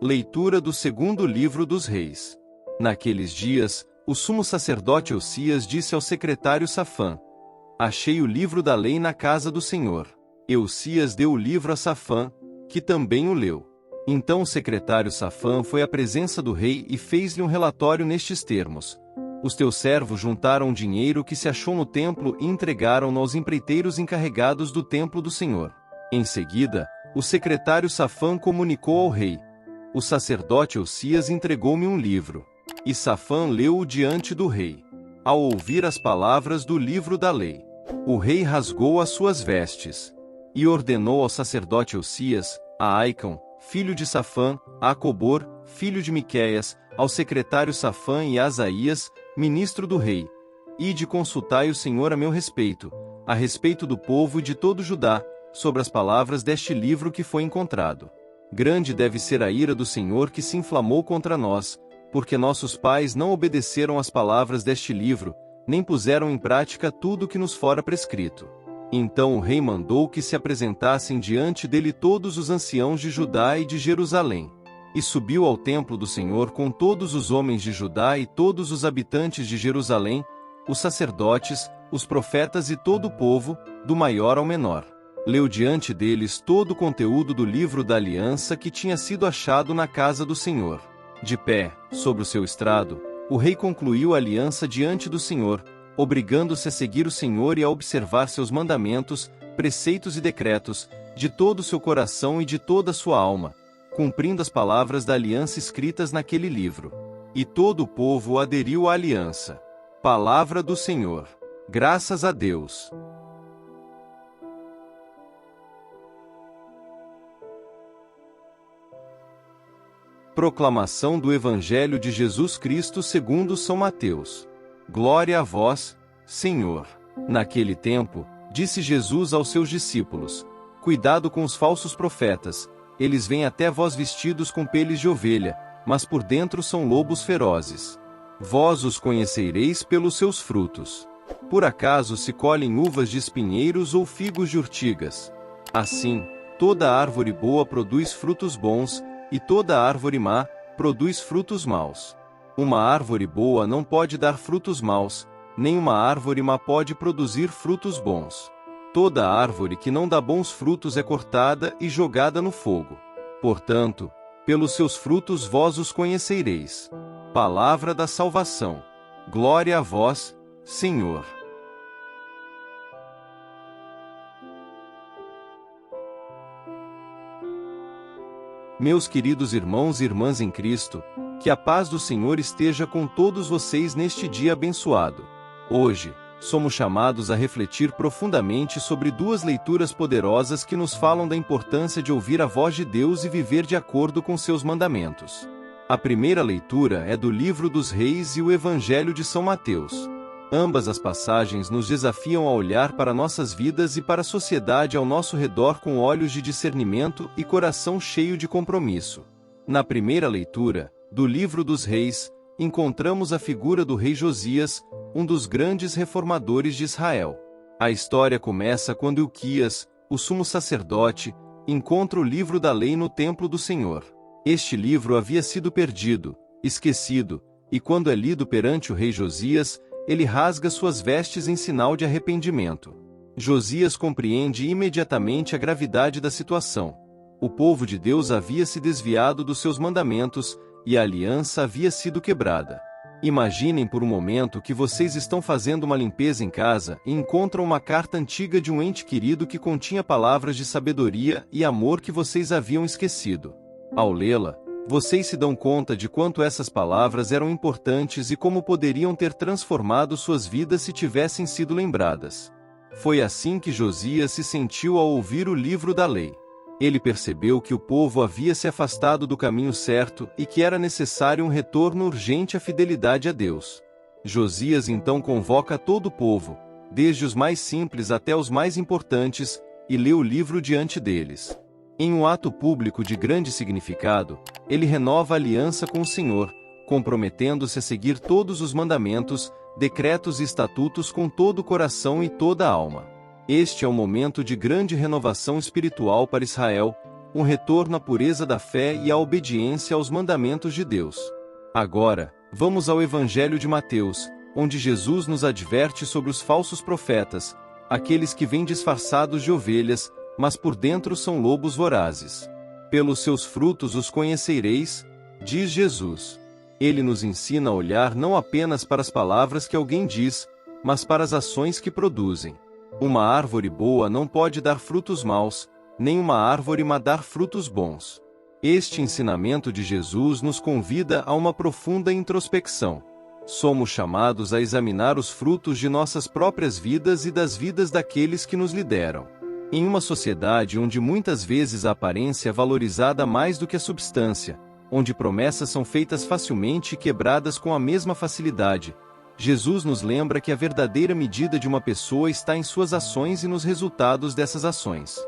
Leitura do segundo livro dos Reis. Naqueles dias, o sumo sacerdote Eucias disse ao secretário Safã: Achei o livro da lei na casa do Senhor. Eucias deu o livro a Safã, que também o leu. Então o secretário Safã foi à presença do rei e fez-lhe um relatório nestes termos: Os teus servos juntaram o dinheiro que se achou no templo e entregaram-no aos empreiteiros encarregados do templo do Senhor. Em seguida, o secretário Safã comunicou ao rei: O sacerdote Eucias entregou-me um livro. E Safã leu-o diante do rei. Ao ouvir as palavras do livro da lei, o rei rasgou as suas vestes e ordenou ao sacerdote Eucias, a Aicão, filho de Safã, a Acobor, filho de Miqueias, ao secretário Safã e a Asaías, ministro do rei: Ide consultai o Senhor a meu respeito, a respeito do povo e de todo Judá, sobre as palavras deste livro que foi encontrado. Grande deve ser a ira do Senhor que se inflamou contra nós, porque nossos pais não obedeceram às palavras deste livro, nem puseram em prática tudo o que nos fora prescrito. Então o rei mandou que se apresentassem diante dele todos os anciãos de Judá e de Jerusalém. E subiu ao templo do Senhor com todos os homens de Judá e todos os habitantes de Jerusalém, os sacerdotes, os profetas e todo o povo, do maior ao menor. Leu diante deles todo o conteúdo do livro da aliança que tinha sido achado na casa do Senhor. De pé, sobre o seu estrado, o rei concluiu a aliança diante do Senhor, obrigando-se a seguir o Senhor e a observar seus mandamentos, preceitos e decretos, de todo o seu coração e de toda a sua alma, cumprindo as palavras da aliança escritas naquele livro. E todo o povo aderiu à aliança. Palavra do Senhor. Graças a Deus. Proclamação do Evangelho de Jesus Cristo segundo São Mateus. Glória a vós, Senhor. Naquele tempo, disse Jesus aos seus discípulos: Cuidado com os falsos profetas, eles vêm até vós vestidos com peles de ovelha, mas por dentro são lobos ferozes. Vós os conhecereis pelos seus frutos. Por acaso se colhem uvas de espinheiros ou figos de urtigas? Assim, toda árvore boa produz frutos bons, e toda árvore má produz frutos maus. Uma árvore boa não pode dar frutos maus, nem uma árvore má pode produzir frutos bons. Toda árvore que não dá bons frutos é cortada e jogada no fogo. Portanto, pelos seus frutos vós os conhecereis. Palavra da salvação. Glória a vós, Senhor. Meus queridos irmãos e irmãs em Cristo, que a paz do Senhor esteja com todos vocês neste dia abençoado. Hoje, somos chamados a refletir profundamente sobre duas leituras poderosas que nos falam da importância de ouvir a voz de Deus e viver de acordo com seus mandamentos. A primeira leitura é do Livro dos Reis e o Evangelho de São Mateus. Ambas as passagens nos desafiam a olhar para nossas vidas e para a sociedade ao nosso redor com olhos de discernimento e coração cheio de compromisso. Na primeira leitura, do Livro dos Reis, encontramos a figura do rei Josias, um dos grandes reformadores de Israel. A história começa quando Ilquias, o sumo sacerdote, encontra o livro da lei no templo do Senhor. Este livro havia sido perdido, esquecido, e quando é lido perante o rei Josias, ele rasga suas vestes em sinal de arrependimento. Josias compreende imediatamente a gravidade da situação. O povo de Deus havia se desviado dos seus mandamentos, e a aliança havia sido quebrada. Imaginem por um momento que vocês estão fazendo uma limpeza em casa e encontram uma carta antiga de um ente querido que continha palavras de sabedoria e amor que vocês haviam esquecido. Ao lê-la, vocês se dão conta de quanto essas palavras eram importantes e como poderiam ter transformado suas vidas se tivessem sido lembradas. Foi assim que Josias se sentiu ao ouvir o livro da lei. Ele percebeu que o povo havia se afastado do caminho certo e que era necessário um retorno urgente à fidelidade a Deus. Josias então convoca todo o povo, desde os mais simples até os mais importantes, e lê o livro diante deles. Em um ato público de grande significado, ele renova a aliança com o Senhor, comprometendo-se a seguir todos os mandamentos, decretos e estatutos com todo o coração e toda a alma. Este é um momento de grande renovação espiritual para Israel, um retorno à pureza da fé e à obediência aos mandamentos de Deus. Agora, vamos ao Evangelho de Mateus, onde Jesus nos adverte sobre os falsos profetas, aqueles que vêm disfarçados de ovelhas, mas por dentro são lobos vorazes. Pelos seus frutos os conhecereis, diz Jesus. Ele nos ensina a olhar não apenas para as palavras que alguém diz, mas para as ações que produzem. Uma árvore boa não pode dar frutos maus, nem uma árvore má dar frutos bons. Este ensinamento de Jesus nos convida a uma profunda introspecção. Somos chamados a examinar os frutos de nossas próprias vidas e das vidas daqueles que nos lideram. Em uma sociedade onde muitas vezes a aparência é valorizada mais do que a substância, onde promessas são feitas facilmente e quebradas com a mesma facilidade, Jesus nos lembra que a verdadeira medida de uma pessoa está em suas ações e nos resultados dessas ações.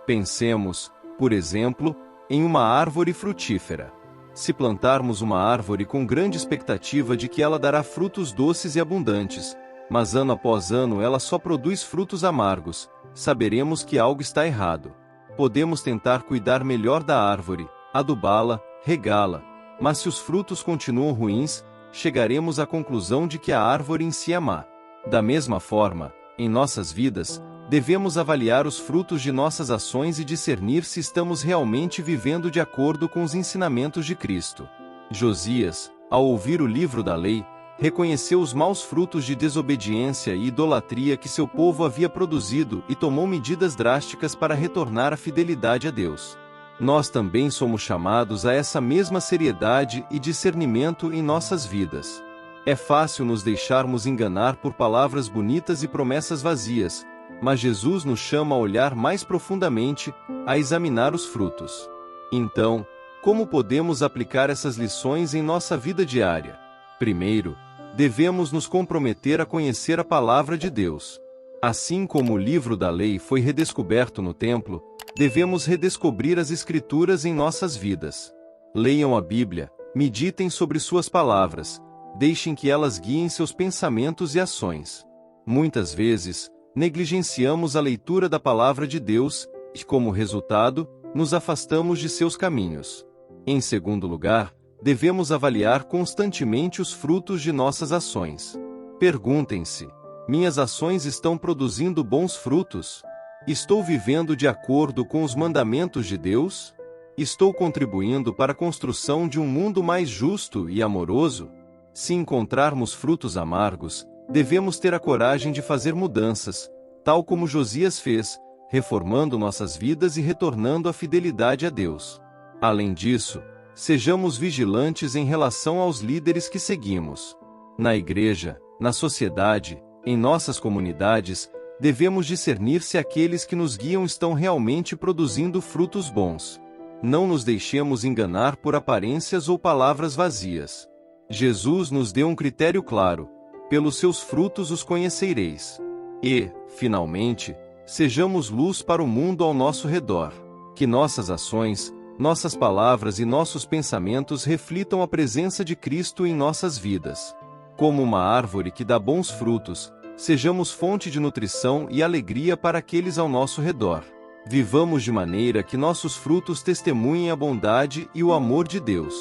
Pensemos, por exemplo, em uma árvore frutífera. Se plantarmos uma árvore com grande expectativa de que ela dará frutos doces e abundantes, mas ano após ano ela só produz frutos amargos, saberemos que algo está errado. Podemos tentar cuidar melhor da árvore, adubá-la, regá-la, mas se os frutos continuam ruins, chegaremos à conclusão de que a árvore em si é má. Da mesma forma, em nossas vidas, devemos avaliar os frutos de nossas ações e discernir se estamos realmente vivendo de acordo com os ensinamentos de Cristo. Josias, ao ouvir o livro da lei, reconheceu os maus frutos de desobediência e idolatria que seu povo havia produzido e tomou medidas drásticas para retornar à fidelidade a Deus. Nós também somos chamados a essa mesma seriedade e discernimento em nossas vidas. É fácil nos deixarmos enganar por palavras bonitas e promessas vazias, mas Jesus nos chama a olhar mais profundamente, a examinar os frutos. Então, como podemos aplicar essas lições em nossa vida diária? Primeiro, devemos nos comprometer a conhecer a palavra de Deus. Assim como o livro da lei foi redescoberto no templo, devemos redescobrir as Escrituras em nossas vidas. Leiam a Bíblia, meditem sobre suas palavras, deixem que elas guiem seus pensamentos e ações. Muitas vezes, negligenciamos a leitura da palavra de Deus e, como resultado, nos afastamos de seus caminhos. Em segundo lugar, devemos avaliar constantemente os frutos de nossas ações. Perguntem-se: minhas ações estão produzindo bons frutos? Estou vivendo de acordo com os mandamentos de Deus? Estou contribuindo para a construção de um mundo mais justo e amoroso? Se encontrarmos frutos amargos, devemos ter a coragem de fazer mudanças, tal como Josias fez, reformando nossas vidas e retornando à fidelidade a Deus. Além disso, sejamos vigilantes em relação aos líderes que seguimos. Na igreja, na sociedade, em nossas comunidades, devemos discernir se aqueles que nos guiam estão realmente produzindo frutos bons. Não nos deixemos enganar por aparências ou palavras vazias. Jesus nos deu um critério claro: pelos seus frutos os conhecereis. E, finalmente, sejamos luz para o mundo ao nosso redor. Que nossas ações, nossas palavras e nossos pensamentos reflitam a presença de Cristo em nossas vidas. Como uma árvore que dá bons frutos, sejamos fonte de nutrição e alegria para aqueles ao nosso redor. Vivamos de maneira que nossos frutos testemunhem a bondade e o amor de Deus.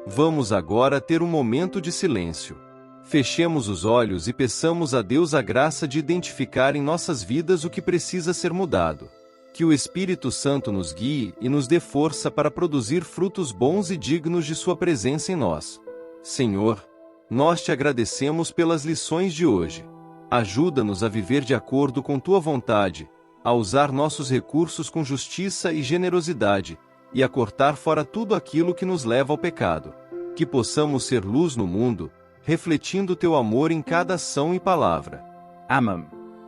Vamos agora ter um momento de silêncio. Fechemos os olhos e peçamos a Deus a graça de identificar em nossas vidas o que precisa ser mudado. Que o Espírito Santo nos guie e nos dê força para produzir frutos bons e dignos de Sua presença em nós. Senhor, nós te agradecemos pelas lições de hoje. Ajuda-nos a viver de acordo com Tua vontade, a usar nossos recursos com justiça e generosidade, e a cortar fora tudo aquilo que nos leva ao pecado. Que possamos ser luz no mundo, refletindo Teu amor em cada ação e palavra. Amém.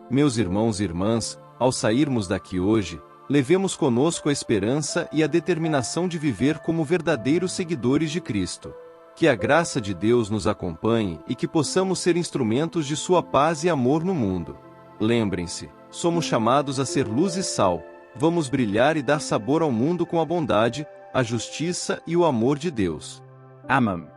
Meus irmãos e irmãs, ao sairmos daqui hoje, levemos conosco a esperança e a determinação de viver como verdadeiros seguidores de Cristo. Que a graça de Deus nos acompanhe e que possamos ser instrumentos de Sua paz e amor no mundo. Lembrem-se, somos chamados a ser luz e sal, vamos brilhar e dar sabor ao mundo com a bondade, a justiça e o amor de Deus. Amém.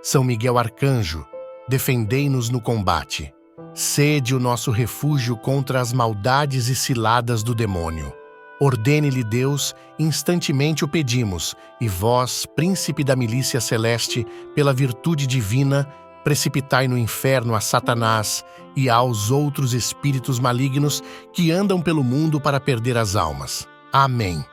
São Miguel Arcanjo, defendei-nos no combate. Sede o nosso refúgio contra as maldades e ciladas do demônio. Ordene-lhe Deus, instantemente o pedimos, e vós, príncipe da milícia celeste, pela virtude divina, precipitai no inferno a Satanás e aos outros espíritos malignos que andam pelo mundo para perder as almas. Amém.